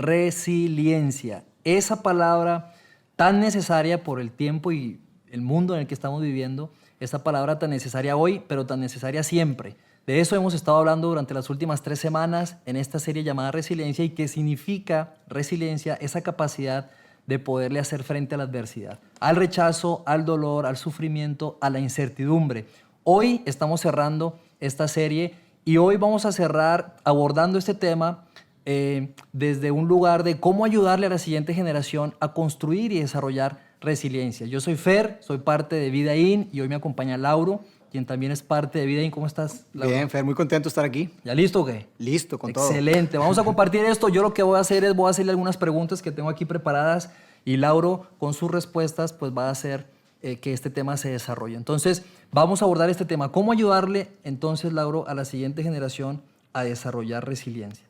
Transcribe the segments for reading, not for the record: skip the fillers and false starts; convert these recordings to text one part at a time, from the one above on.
resiliencia. Esa palabra tan necesaria por el tiempo y el mundo en el que estamos viviendo, esa palabra tan necesaria hoy, pero tan necesaria siempre. De eso hemos estado hablando durante las últimas 3 semanas en esta serie llamada Resiliencia. ¿Y qué significa resiliencia? Esa capacidad de poderle hacer frente a la adversidad, al rechazo, al dolor, al sufrimiento, a la incertidumbre. Hoy estamos cerrando esta serie y hoy vamos a cerrar abordando este tema desde un lugar de cómo ayudarle a la siguiente generación a construir y desarrollar resiliencia. Yo soy Fer, soy parte de Vida In y hoy me acompaña Lauro, quien también es parte de Vida In. ¿Cómo estás, Lauro? Bien, Fer, muy contento de estar aquí. ¿Ya listo o qué? Listo, con todo. Excelente. Vamos a compartir esto. Yo lo que voy a hacer es voy a hacerle algunas preguntas que tengo aquí preparadas y Lauro, con sus respuestas, pues va a hacer que este tema se desarrolle. Entonces, vamos a abordar este tema. ¿Cómo ayudarle, entonces, Lauro, a la siguiente generación a desarrollar resiliencia?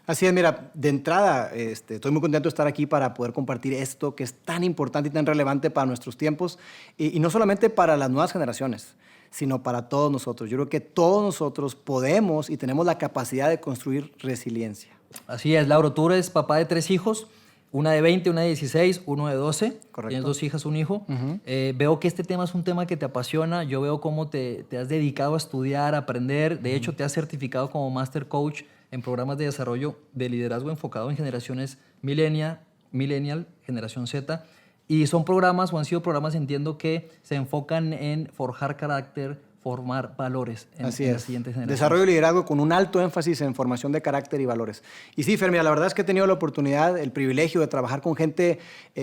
Así es, mira, de entrada estoy muy contento de estar aquí para poder compartir esto que es tan importante y tan relevante para nuestros tiempos y no solamente para las nuevas generaciones, sino para todos nosotros. Yo creo que todos nosotros podemos y tenemos la capacidad de construir resiliencia. Así es, Lauro, tú eres papá de 3 hijos, una de 20, una de 16, uno de 12. Correcto. Tienes 2 hijas, un hijo. Veo que este tema es un tema que te apasiona. Yo veo cómo te has dedicado a estudiar, a aprender. De hecho, te has certificado como Master Coach en programas de desarrollo de liderazgo enfocado en generaciones millennial, generación Z. Y son programas, o han sido programas, entiendo, que se enfocan en forjar carácter, formar valores en la siguiente generación. Desarrollo y liderazgo con un alto énfasis en formación de carácter y valores. Y sí, Fer, mira, la verdad es que he tenido la oportunidad, el privilegio de trabajar con gente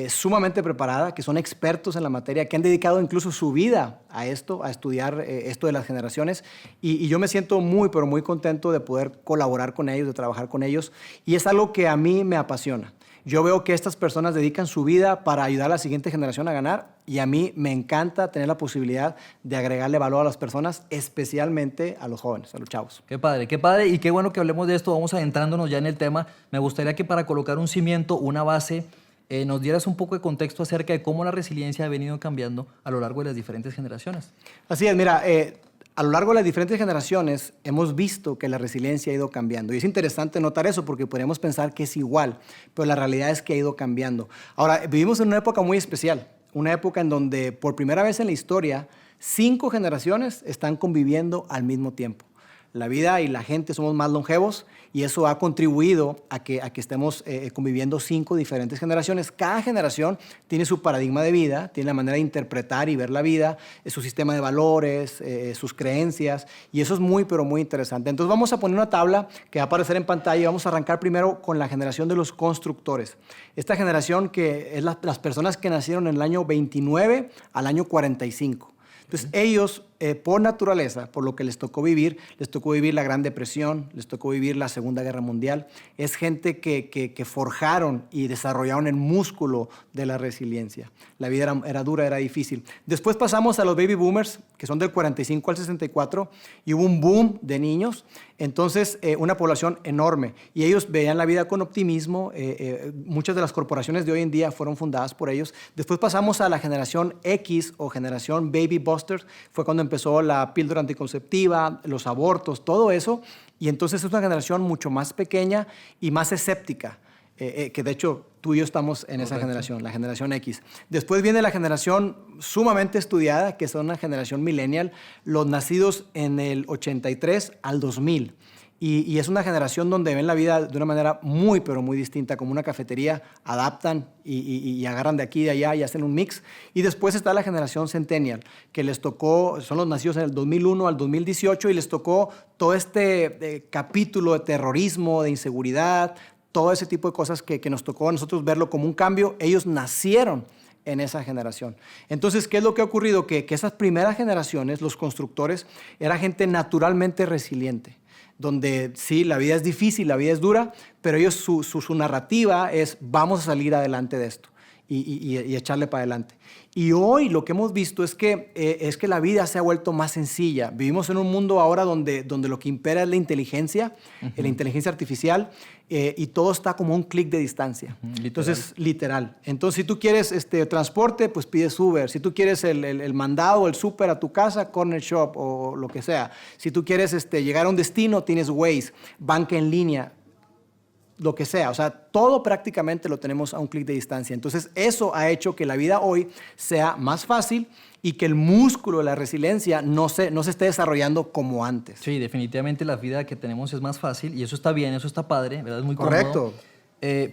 sumamente preparada, que son expertos en la materia, que han dedicado incluso su vida a esto, a estudiar esto de las generaciones. Y yo me siento muy, pero muy contento de poder colaborar con ellos, de trabajar con ellos. Y es algo que a mí me apasiona. Yo veo que estas personas dedican su vida para ayudar a la siguiente generación a ganar y a mí me encanta tener la posibilidad de agregarle valor a las personas, especialmente a los jóvenes, a los chavos. Qué padre y qué bueno que hablemos de esto. Vamos adentrándonos ya en el tema. Me gustaría que para colocar un cimiento, una base, nos dieras un poco de contexto acerca de cómo la resiliencia ha venido cambiando a lo largo de las diferentes generaciones. Así es, mira, a lo largo de las diferentes generaciones hemos visto que la resiliencia ha ido cambiando. Y es interesante notar eso porque podríamos pensar que es igual, pero la realidad es que ha ido cambiando. Ahora, vivimos en una época muy especial, una época en donde por primera vez en la historia 5 generaciones están conviviendo al mismo tiempo. La vida y la gente somos más longevos y eso ha contribuido a que estemos conviviendo 5 diferentes generaciones. Cada generación tiene su paradigma de vida, tiene la manera de interpretar y ver la vida, su sistema de valores, sus creencias y eso es muy, pero muy interesante. Entonces vamos a poner una tabla que va a aparecer en pantalla y vamos a arrancar primero con la generación de los constructores. Esta generación que es las personas que nacieron en el año 29 al año 45. Entonces, ellos, por naturaleza, por lo que les tocó vivir la Gran Depresión, les tocó vivir la Segunda Guerra Mundial. Es gente que forjaron y desarrollaron el músculo de la resiliencia. La vida era dura, era difícil. Después pasamos a los baby boomers, que son del 45 al 64, y hubo un boom de niños. Entonces, una población enorme. Y ellos veían la vida con optimismo. Muchas de las corporaciones de hoy en día fueron fundadas por ellos. Después pasamos a la generación X o generación Baby Busters. Fue cuando empezó la píldora anticonceptiva, los abortos, todo eso. Y entonces es una generación mucho más pequeña y más escéptica. Que de hecho tú y yo estamos en esa generación, la generación X. Después viene la generación sumamente estudiada, que son la generación millennial, los nacidos en el 83 al 2000. Y es una generación donde ven la vida de una manera muy, pero muy distinta, como una cafetería, adaptan y agarran de aquí y de allá y hacen un mix. Y después está la generación centennial, que les tocó, son los nacidos en el 2001 al 2018 y les tocó todo este capítulo de terrorismo, de inseguridad, todo ese tipo de cosas que nos tocó a nosotros verlo como un cambio. Ellos nacieron en esa generación. Entonces, ¿qué es lo que ha ocurrido? Que esas primeras generaciones, los constructores, era gente naturalmente resiliente, donde sí, la vida es difícil, la vida es dura, pero ellos su narrativa es vamos a salir adelante de esto y echarle para adelante. Y hoy lo que hemos visto es que la vida se ha vuelto más sencilla. Vivimos en un mundo ahora donde lo que impera es la inteligencia artificial, y todo está como un clic de distancia. Literal. Entonces, literal. Entonces, si tú quieres transporte, pues pides Uber. Si tú quieres el mandado o el súper a tu casa, Corner Shop o lo que sea. Si tú quieres llegar a un destino, tienes Waze, banca en línea. lo que sea. O sea, todo prácticamente lo tenemos a un clic de distancia. Entonces, eso ha hecho que la vida hoy sea más fácil y que el músculo de la resiliencia no se esté desarrollando como antes. Sí, definitivamente la vida que tenemos es más fácil y eso está bien, eso está padre, ¿verdad? Es muy Correcto. cómodo.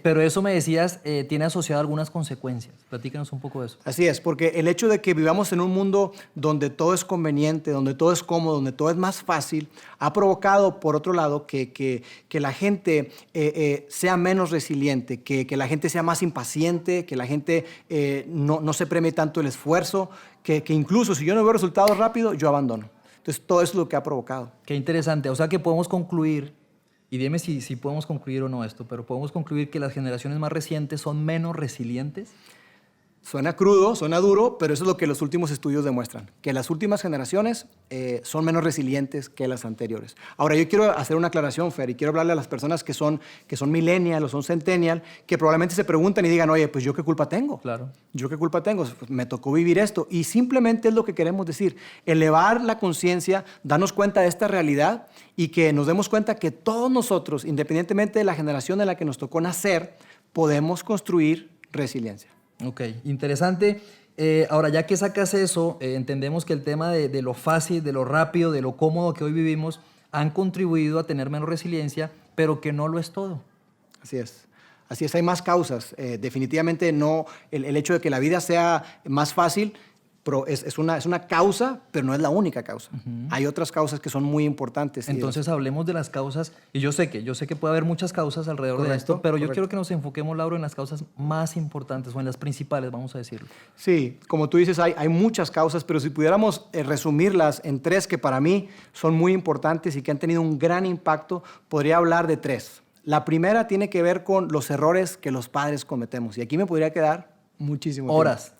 Pero eso me decías, tiene asociado algunas consecuencias. Platícanos un poco de eso. Así es, porque el hecho de que vivamos en un mundo donde todo es conveniente, donde todo es cómodo, donde todo es más fácil, ha provocado, por otro lado, que la gente sea menos resiliente, que la gente sea más impaciente, que la gente no se premie tanto el esfuerzo, que incluso si yo no veo resultados rápido, yo abandono. Entonces, todo eso es lo que ha provocado. Qué interesante. O sea que podemos concluir, y dime si podemos concluir o no esto, pero podemos concluir que las generaciones más recientes son menos resilientes. Suena crudo, suena duro, pero eso es lo que los últimos estudios demuestran, que las últimas generaciones son menos resilientes que las anteriores. Ahora, yo quiero hacer una aclaración, Fer, y quiero hablarle a las personas que son millennial o son centennial, que probablemente se preguntan y digan, oye, pues ¿yo qué culpa tengo? Claro. ¿Yo qué culpa tengo? Pues me tocó vivir esto. Y simplemente es lo que queremos decir, elevar la conciencia, darnos cuenta de esta realidad y que nos demos cuenta que todos nosotros, independientemente de la generación en la que nos tocó nacer, podemos construir resiliencia. Ok, interesante. Ahora, ya que sacas eso, entendemos que el tema de lo fácil, de lo rápido, de lo cómodo que hoy vivimos, han contribuido a tener menos resiliencia, pero que no lo es todo. Así es. Así es, hay más causas. Definitivamente no, el hecho de que la vida sea más fácil es una causa, pero no es la única causa. Hay otras causas que son muy importantes. Entonces hablemos de las causas, y yo sé que puede haber muchas causas alrededor de esto, pero yo quiero que nos enfoquemos, Lauro, en las causas más importantes o en las principales, vamos a decirlo. Sí, como tú dices, hay muchas causas, pero si pudiéramos resumirlas en tres que para mí son muy importantes y que han tenido un gran impacto, podría hablar de tres. La primera tiene que ver con los errores que los padres cometemos, y aquí me podría quedar muchísimo tiempo. Horas.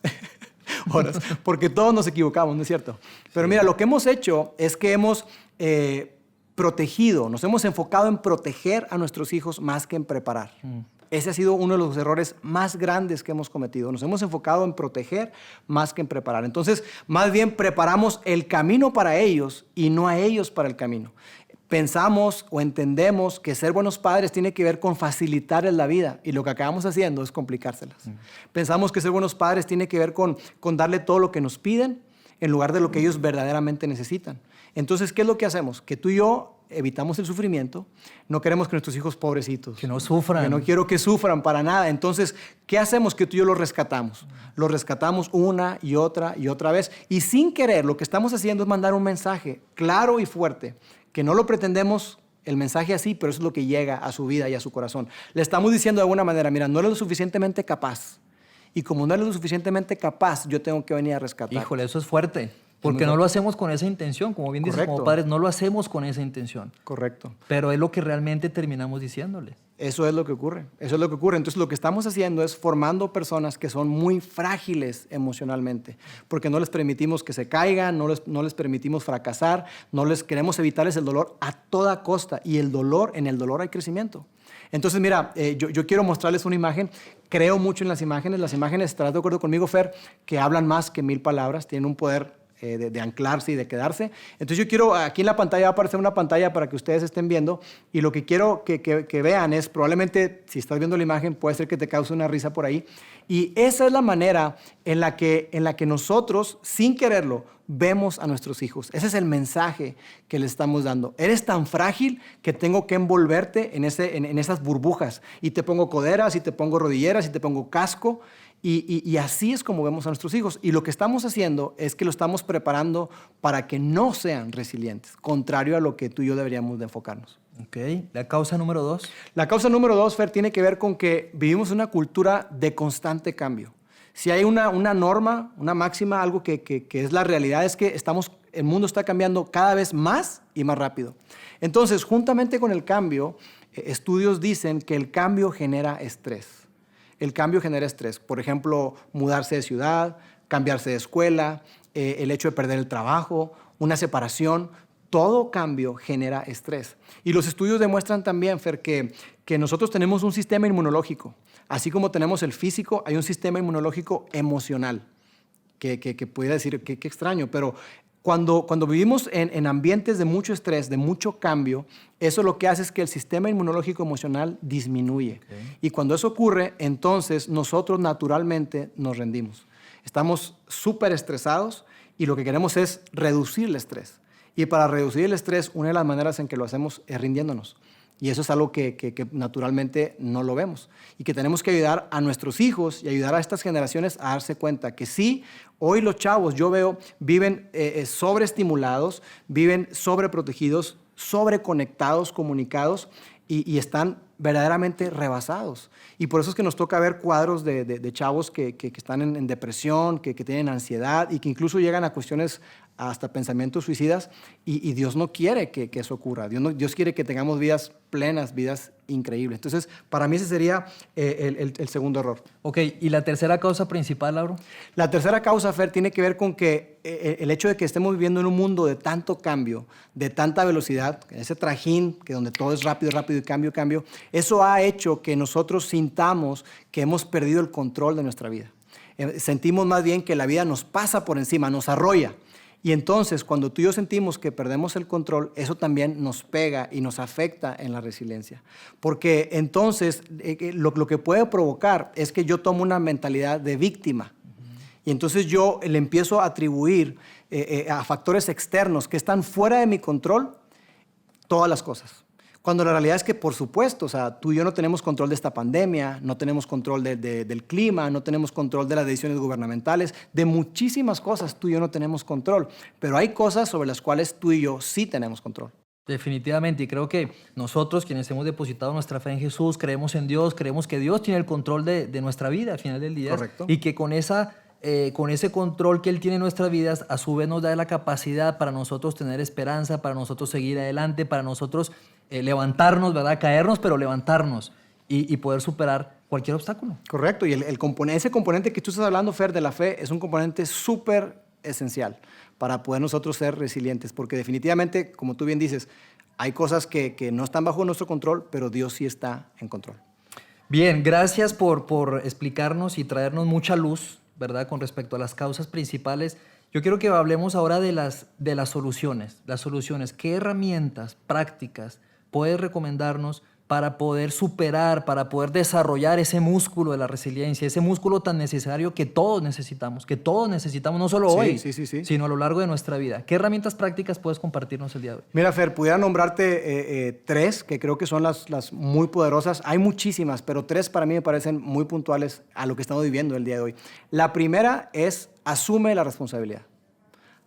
Horas, porque todos nos equivocamos, ¿no es cierto? Pero mira, lo que hemos hecho es que hemos protegido, nos hemos enfocado en proteger a nuestros hijos más que en preparar. Ese ha sido uno de los errores más grandes que hemos cometido. Nos hemos enfocado en proteger más que en preparar. Entonces, más bien preparamos el camino para ellos y no a ellos para el camino. Pensamos o entendemos que ser buenos padres tiene que ver con facilitarles la vida y lo que acabamos haciendo es complicárselas. Pensamos que ser buenos padres tiene que ver con darle todo lo que nos piden en lugar de lo que ellos verdaderamente necesitan. Entonces, ¿qué es lo que hacemos? Que tú y yo evitamos el sufrimiento, no queremos que nuestros hijos pobrecitos, que no sufran. Que no quiero que sufran para nada. Entonces, ¿qué hacemos? Que tú y yo los rescatamos. Los rescatamos una y otra vez y sin querer lo que estamos haciendo es mandar un mensaje claro y fuerte que no lo pretendemos el mensaje así, pero eso es lo que llega a su vida y a su corazón. Le estamos diciendo de alguna manera, mira, no eres lo suficientemente capaz. Y como no eres lo suficientemente capaz, yo tengo que venir a rescatar. Híjole, eso es fuerte. Porque no lo hacemos con esa intención. Como bien dices, como padres, no lo hacemos con esa intención. Correcto. Pero es lo que realmente terminamos diciéndole. Eso es lo que ocurre. Eso es lo que ocurre. Entonces, lo que estamos haciendo es formando personas que son muy frágiles emocionalmente, porque no les permitimos que se caigan, no les permitimos fracasar, queremos evitarles el dolor a toda costa. Y en el dolor hay crecimiento. Entonces, mira, yo quiero mostrarles una imagen. Creo mucho en las imágenes. Las imágenes, estarás de acuerdo conmigo, Fer, que hablan más que 1000 palabras, tienen un poder de anclarse y de quedarse. Entonces yo quiero, aquí en la pantalla va a aparecer una pantalla para que ustedes estén viendo y lo que quiero que vean es, probablemente si estás viendo la imagen puede ser que te cause una risa por ahí, y esa es la manera en la que nosotros, sin quererlo, vemos a nuestros hijos. Ese es el mensaje que les estamos dando. Eres tan frágil que tengo que envolverte en esas burbujas y te pongo coderas y te pongo rodilleras y te pongo casco. Y así es como vemos a nuestros hijos. Y lo que estamos haciendo es que lo estamos preparando para que no sean resilientes, contrario a lo que tú y yo deberíamos de enfocarnos. Ok. ¿La causa número 2? La causa número 2, Fer, tiene que ver con que vivimos una cultura de constante cambio. Si hay una norma, una máxima, algo que es la realidad, es que el mundo está cambiando cada vez más y más rápido. Entonces, juntamente con el cambio, estudios dicen que el cambio genera estrés. El cambio genera estrés. Por ejemplo, mudarse de ciudad, cambiarse de escuela, el hecho de perder el trabajo, una separación. Todo cambio genera estrés. Y los estudios demuestran también, Fer, que nosotros tenemos un sistema inmunológico. Así como tenemos el físico, hay un sistema inmunológico emocional. Que pudiera decir, qué extraño, pero Cuando vivimos en ambientes de mucho estrés, de mucho cambio, eso lo que hace es que el sistema inmunológico emocional disminuye. Okay. Y cuando eso ocurre, entonces nosotros naturalmente nos rendimos. Estamos súper estresados y lo que queremos es reducir el estrés. Y para reducir el estrés, una de las maneras en que lo hacemos es rindiéndonos. Y eso es algo que naturalmente no lo vemos. Y que tenemos que ayudar a nuestros hijos y ayudar a estas generaciones a darse cuenta que sí, hoy los chavos, yo veo, viven sobreestimulados, viven sobreprotegidos, sobreconectados, comunicados y están verdaderamente rebasados. Y por eso es que nos toca ver cuadros de chavos que están en depresión, que tienen ansiedad y que incluso llegan a cuestiones hasta pensamientos suicidas y Dios no quiere que eso ocurra. Dios quiere que tengamos vidas plenas, vidas increíbles. Entonces, para mí ese sería el segundo error. Ok, ¿y la tercera causa principal, Lauro? La tercera causa, Fer, tiene que ver con que el hecho de que estemos viviendo en un mundo de tanto cambio, de tanta velocidad, ese trajín que donde todo es rápido, rápido y cambio, cambio, eso ha hecho que nosotros sintamos que hemos perdido el control de nuestra vida. Sentimos más bien que la vida nos pasa por encima, nos arrolla. Y entonces, cuando tú y yo sentimos que perdemos el control, eso también nos pega y nos afecta en la resiliencia. Porque entonces, lo que puede provocar es que yo tomo una mentalidad de víctima. Y entonces yo le empiezo a atribuir a factores externos que están fuera de mi control todas las cosas. Cuando la realidad es que, por supuesto, o sea, tú y yo no tenemos control de esta pandemia, no tenemos control del clima, no tenemos control de las decisiones gubernamentales, de muchísimas cosas tú y yo no tenemos control, pero hay cosas sobre las cuales tú y yo sí tenemos control. Definitivamente, y creo que nosotros quienes hemos depositado nuestra fe en Jesús, creemos en Dios, creemos que Dios tiene el control de nuestra vida al final del día. Correcto. Y que con ese control que Él tiene en nuestras vidas, a su vez nos da la capacidad para nosotros tener esperanza, para nosotros seguir adelante, para nosotros levantarnos, ¿verdad? Caernos, pero levantarnos y poder superar cualquier obstáculo. Correcto, y ese componente que tú estás hablando, Fer, de la fe, es un componente súper esencial para poder nosotros ser resilientes, porque definitivamente, como tú bien dices, hay cosas que no están bajo nuestro control, pero Dios sí está en control. Bien, gracias por explicarnos y traernos mucha luz, ¿verdad? Con respecto a las causas principales. Yo quiero que hablemos ahora de las soluciones. Las soluciones, ¿qué herramientas prácticas puedes recomendarnos para poder superar, para poder desarrollar ese músculo de la resiliencia, ese músculo tan necesario que todos necesitamos no solo hoy, sino a lo largo de nuestra vida? ¿Qué herramientas prácticas puedes compartirnos el día de hoy? Mira, Fer, pudiera nombrarte tres que creo que son las muy poderosas. Hay muchísimas, pero tres para mí me parecen muy puntuales a lo que estamos viviendo el día de hoy. La primera es asume la responsabilidad.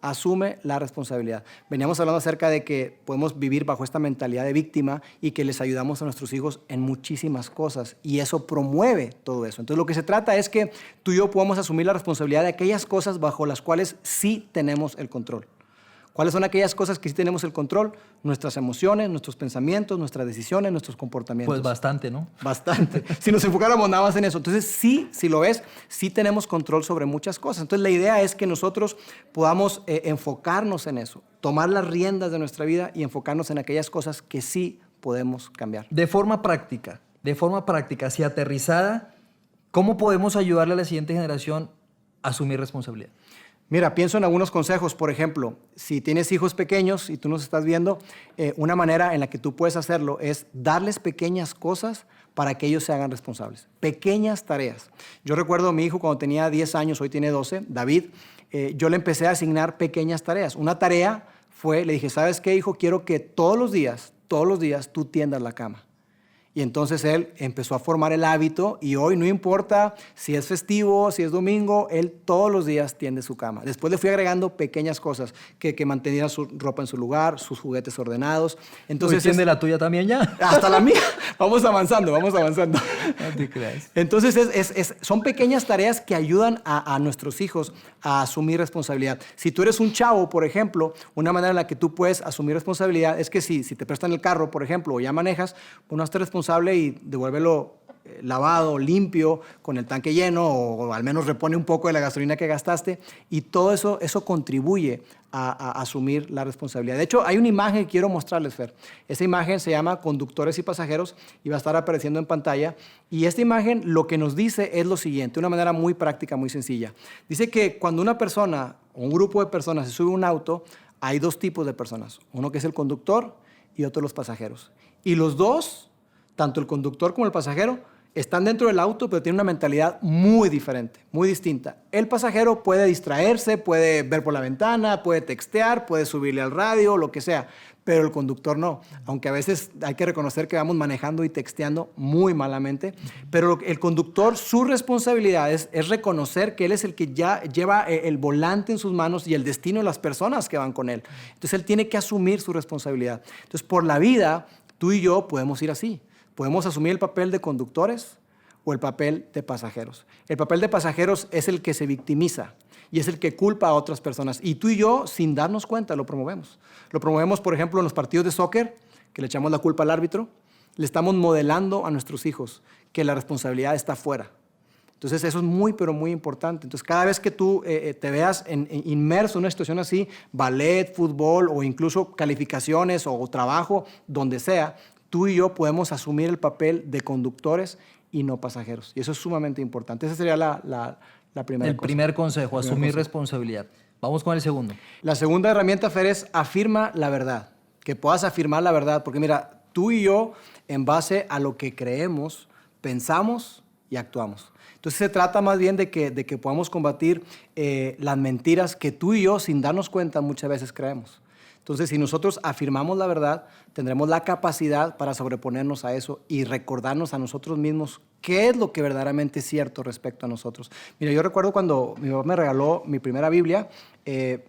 Asume la responsabilidad. Veníamos hablando acerca de que podemos vivir bajo esta mentalidad de víctima y que les ayudamos a nuestros hijos en muchísimas cosas y eso promueve todo eso. Entonces lo que se trata es que tú y yo podamos asumir la responsabilidad de aquellas cosas bajo las cuales sí tenemos el control. ¿Cuáles son aquellas cosas que sí tenemos el control? Nuestras emociones, nuestros pensamientos, nuestras decisiones, nuestros comportamientos. Pues bastante, ¿no? Bastante. Si nos enfocáramos nada más en eso. Entonces, sí, si lo ves, sí tenemos control sobre muchas cosas. Entonces, la idea es que nosotros podamos enfocarnos en eso, tomar las riendas de nuestra vida y enfocarnos en aquellas cosas que sí podemos cambiar. De forma práctica, así aterrizada, ¿cómo podemos ayudarle a la siguiente generación a asumir responsabilidad? Mira, pienso en algunos consejos. Por ejemplo, si tienes hijos pequeños y tú nos estás viendo, una manera en la que tú puedes hacerlo es darles pequeñas cosas para que ellos se hagan responsables. Pequeñas tareas. Yo recuerdo a mi hijo cuando tenía 10 años, hoy tiene 12, David, yo le empecé a asignar pequeñas tareas. Una tarea fue, le dije, ¿sabes qué, hijo? Quiero que todos los días tú tiendas la cama. Y entonces él empezó a formar el hábito y hoy no importa si es festivo, si es domingo, él todos los días tiende su cama. Después le fui agregando pequeñas cosas, que mantenía su ropa en su lugar, sus juguetes ordenados. Entonces ¿tiende la tuya también ya? Hasta la mía. Vamos avanzando, vamos avanzando. No te creas. Entonces son pequeñas tareas que ayudan a nuestros hijos a asumir responsabilidad. Si tú eres un chavo, por ejemplo, una manera en la que tú puedes asumir responsabilidad es que si te prestan el carro, por ejemplo, o ya manejas, pues no estés responsable y devuélvelo lavado, limpio, con el tanque lleno o al menos repone un poco de la gasolina que gastaste y todo eso contribuye a asumir la responsabilidad. De hecho, hay una imagen que quiero mostrarles, Fer. Esa imagen se llama Conductores y Pasajeros y va a estar apareciendo en pantalla y esta imagen lo que nos dice es lo siguiente, de una manera muy práctica, muy sencilla. Dice que cuando una persona o un grupo de personas se sube a un auto, hay dos tipos de personas. Uno que es el conductor y otro los pasajeros. Y los dos, tanto el conductor como el pasajero, están dentro del auto, pero tienen una mentalidad muy diferente, muy distinta. El pasajero puede distraerse, puede ver por la ventana, puede textear, puede subirle al radio, lo que sea, pero el conductor no. Aunque a veces hay que reconocer que vamos manejando y texteando muy malamente, pero el conductor, su responsabilidad es reconocer que él es el que ya lleva el volante en sus manos y el destino de las personas que van con él. Entonces él tiene que asumir su responsabilidad. Entonces por la vida, tú y yo podemos ir así. Podemos asumir el papel de conductores o el papel de pasajeros. El papel de pasajeros es el que se victimiza y es el que culpa a otras personas. Y tú y yo, sin darnos cuenta, lo promovemos. Lo promovemos, por ejemplo, en los partidos de soccer, que le echamos la culpa al árbitro. Le estamos modelando a nuestros hijos que la responsabilidad está afuera. Entonces, eso es muy, pero muy importante. Entonces, cada vez que tú te veas inmerso en una situación así, ballet, fútbol o incluso calificaciones o trabajo, donde sea, tú y yo podemos asumir el papel de conductores y no pasajeros. Y eso es sumamente importante. Esa sería la primera cosa. El primer consejo, asumir responsabilidad. Vamos con el segundo. La segunda herramienta, Fer, es afirma la verdad. Que puedas afirmar la verdad. Porque mira, tú y yo, en base a lo que creemos, pensamos y actuamos. Entonces se trata más bien de que podamos combatir las mentiras que tú y yo, sin darnos cuenta, muchas veces creemos. Entonces, si nosotros afirmamos la verdad, tendremos la capacidad para sobreponernos a eso y recordarnos a nosotros mismos qué es lo que verdaderamente es cierto respecto a nosotros. Mira, yo recuerdo cuando mi papá me regaló mi primera Biblia,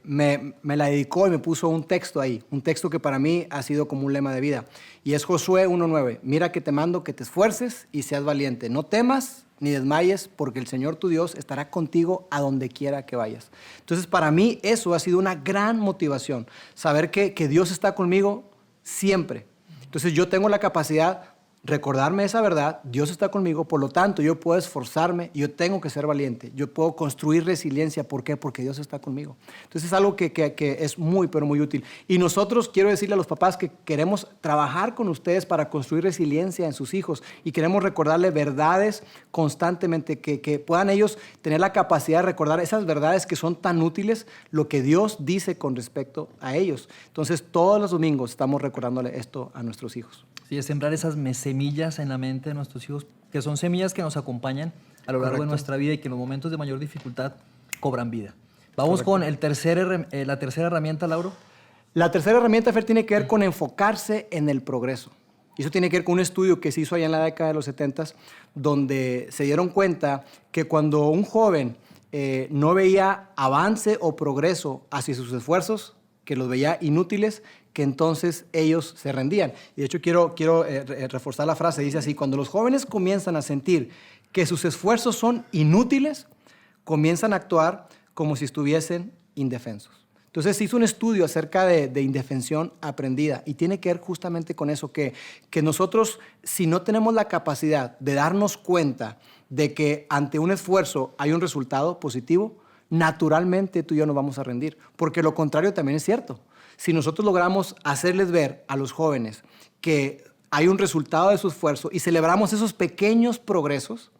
me la dedicó y me puso un texto ahí, un texto que para mí ha sido como un lema de vida. Y es Josué 1:9. Mira que te mando que te esfuerces y seas valiente. No temas ni desmayes, porque el Señor tu Dios estará contigo a donde quiera que vayas. Entonces, para mí eso ha sido una gran motivación, saber que Dios está conmigo siempre. Entonces, yo tengo la capacidad de recordarme esa verdad, Dios está conmigo, por lo tanto, yo puedo esforzarme, yo tengo que ser valiente, yo puedo construir resiliencia. ¿Por qué? Porque Dios está conmigo. Entonces, es algo que es muy, pero muy útil. Y nosotros, quiero decirle a los papás que queremos trabajar con ustedes para construir resiliencia en sus hijos y queremos recordarle verdades constantemente, que puedan ellos tener la capacidad de recordar esas verdades que son tan útiles, lo que Dios dice con respecto a ellos. Entonces, todos los domingos estamos recordándole esto a nuestros hijos. Sí, es sembrar esas semillas en la mente de nuestros hijos, que son semillas que nos acompañan a lo largo de nuestra vida y que en los momentos de mayor dificultad cobran vida. Vamos con la tercera herramienta, Lauro. La tercera herramienta, Fer, tiene que ver con enfocarse en el progreso. Y eso tiene que ver con un estudio que se hizo allá en la década de los 70s, donde se dieron cuenta que cuando un joven no veía avance o progreso hacia sus esfuerzos, que los veía inútiles, que entonces ellos se rendían. Y de hecho quiero reforzar la frase, dice así: cuando los jóvenes comienzan a sentir que sus esfuerzos son inútiles, comienzan a actuar como si estuviesen indefensos. Entonces se hizo un estudio acerca de indefensión aprendida y tiene que ver justamente con eso, que nosotros, si no tenemos la capacidad de darnos cuenta de que ante un esfuerzo hay un resultado positivo, naturalmente tú y yo nos vamos a rendir, porque lo contrario también es cierto. Si nosotros logramos hacerles ver a los jóvenes que hay un resultado de su esfuerzo y celebramos esos pequeños progresos,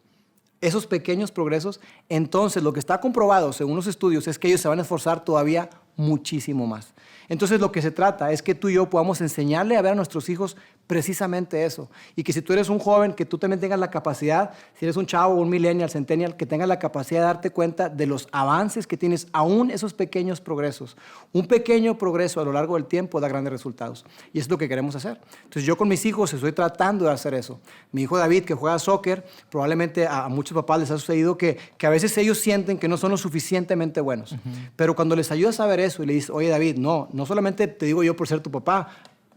entonces lo que está comprobado según los estudios es que ellos se van a esforzar todavía muchísimo más. Entonces lo que se trata es que tú y yo podamos enseñarle a ver a nuestros hijos precisamente eso. Y que si tú eres un joven, que tú también tengas la capacidad, si eres un chavo, un millennial, centennial, que tengas la capacidad de darte cuenta de los avances que tienes, aún esos pequeños progresos. Un pequeño progreso a lo largo del tiempo da grandes resultados. Y es lo que queremos hacer. Entonces yo con mis hijos estoy tratando de hacer eso. Mi hijo David, que juega soccer, probablemente a muchos papás les ha sucedido que a veces ellos sienten que no son lo suficientemente buenos. Pero cuando les ayudas a ver eso y le dices: oye David, no solamente te digo yo por ser tu papá,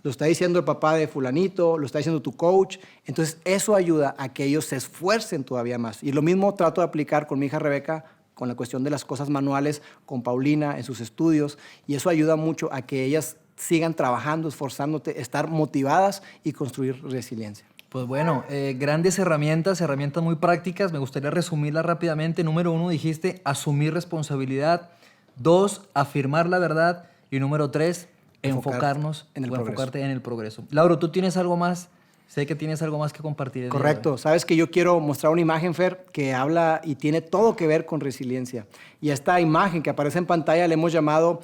lo está diciendo el papá de fulanito, lo está diciendo tu coach. Entonces eso ayuda a que ellos se esfuercen todavía más. Y lo mismo trato de aplicar con mi hija Rebeca, con la cuestión de las cosas manuales, con Paulina en sus estudios. Y eso ayuda mucho a que ellas sigan trabajando, esforzándote, estar motivadas y construir resiliencia. Pues bueno, grandes herramientas muy prácticas. Me gustaría resumirlas rápidamente. Número 1, dijiste asumir responsabilidad. 2, afirmar la verdad. Y número 3, enfocarte en el progreso. Lauro, ¿tú tienes algo más Sé que tienes algo más que compartir. Correcto. Sabes que yo quiero mostrar una imagen, Fer, que habla y tiene todo que ver con resiliencia. Y esta imagen que aparece en pantalla le hemos llamado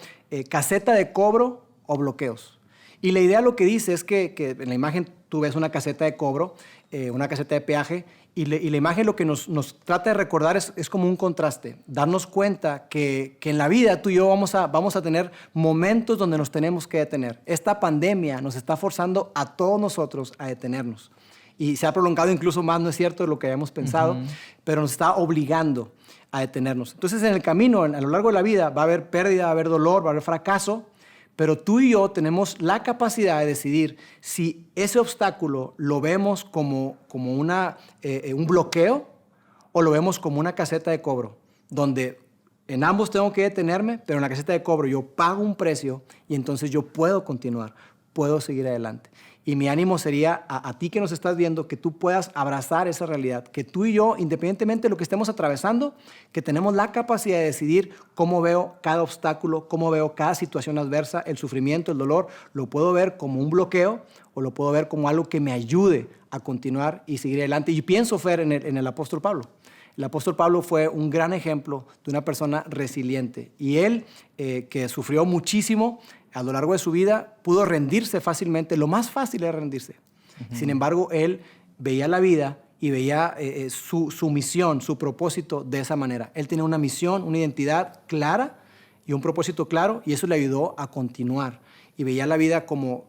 caseta de cobro o bloqueos. Y la idea lo que dice es que en la imagen tú ves una caseta de cobro, una caseta de peaje, y la imagen lo que nos trata de recordar es como un contraste, darnos cuenta que en la vida tú y yo vamos a tener momentos donde nos tenemos que detener. Esta pandemia nos está forzando a todos nosotros a detenernos. Y se ha prolongado incluso más, no es cierto, de lo que habíamos pensado, pero nos está obligando a detenernos. Entonces, en el camino, a lo largo de la vida, va a haber pérdida, va a haber dolor, va a haber fracaso, pero tú y yo tenemos la capacidad de decidir si ese obstáculo lo vemos como un bloqueo o lo vemos como una caseta de cobro, donde en ambos tengo que detenerme, pero en la caseta de cobro yo pago un precio y entonces yo puedo continuar, puedo seguir adelante. Y mi ánimo sería a ti que nos estás viendo, que tú puedas abrazar esa realidad, que tú y yo, independientemente de lo que estemos atravesando, que tenemos la capacidad de decidir cómo veo cada obstáculo, cómo veo cada situación adversa, el sufrimiento, el dolor, lo puedo ver como un bloqueo o lo puedo ver como algo que me ayude a continuar y seguir adelante. Y pienso, Fer, en el apóstol Pablo. El apóstol Pablo fue un gran ejemplo de una persona resiliente. Y él, que sufrió muchísimo a lo largo de su vida, pudo rendirse fácilmente. Lo más fácil era rendirse. Sin embargo, él veía la vida y veía su misión, su propósito de esa manera. Él tenía una misión, una identidad clara y un propósito claro, y eso le ayudó a continuar. Y veía la vida como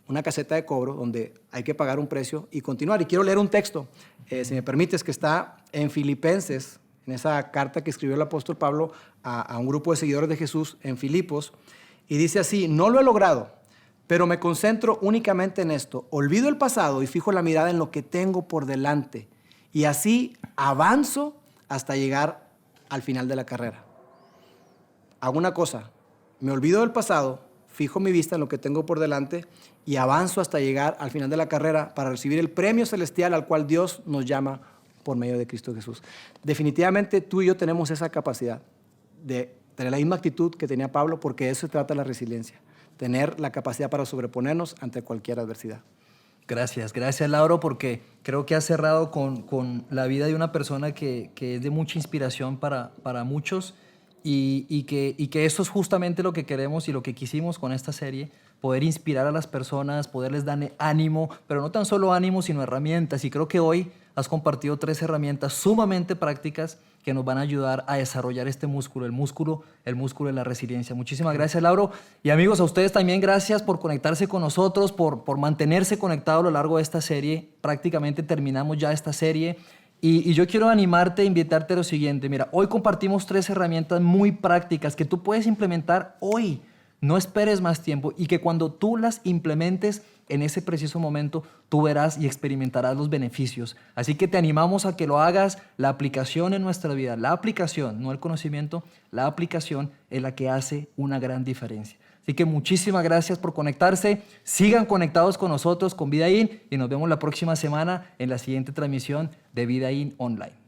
una caseta de cobro donde hay que pagar un precio y continuar. Y quiero leer un texto, si me permites, que está en Filipenses, en esa carta que escribió el apóstol Pablo a un grupo de seguidores de Jesús en Filipos, y dice así: no lo he logrado, pero me concentro únicamente en esto. Olvido el pasado y fijo la mirada en lo que tengo por delante, y así avanzo hasta llegar al final de la carrera. Hago una cosa, me olvido del pasado, fijo mi vista en lo que tengo por delante y avanzo hasta llegar al final de la carrera para recibir el premio celestial al cual Dios nos llama por medio de Cristo Jesús. Definitivamente tú y yo tenemos esa capacidad de tener la misma actitud que tenía Pablo, porque de eso se trata la resiliencia, tener la capacidad para sobreponernos ante cualquier adversidad. Gracias, Lauro, porque creo que has cerrado con la vida de una persona que es de mucha inspiración para muchos. Y que eso es justamente lo que queremos y lo que quisimos con esta serie, poder inspirar a las personas, poderles dar ánimo, pero no tan solo ánimo, sino herramientas. Y creo que hoy has compartido 3 herramientas sumamente prácticas que nos van a ayudar a desarrollar este músculo, el músculo de la resiliencia. Muchísimas gracias, Lauro. Y amigos, a ustedes también gracias por conectarse con nosotros, por mantenerse conectados a lo largo de esta serie. Prácticamente terminamos ya esta serie. Y yo quiero animarte, invitarte a lo siguiente. Mira, hoy compartimos 3 herramientas muy prácticas que tú puedes implementar hoy. No esperes más tiempo y que cuando tú las implementes en ese preciso momento, tú verás y experimentarás los beneficios. Así que te animamos a que lo hagas. La aplicación en nuestra vida, la aplicación, no el conocimiento, la aplicación es la que hace una gran diferencia. Así que muchísimas gracias por conectarse. Sigan conectados con nosotros, con Vida In, y nos vemos la próxima semana en la siguiente transmisión de Vida In Online.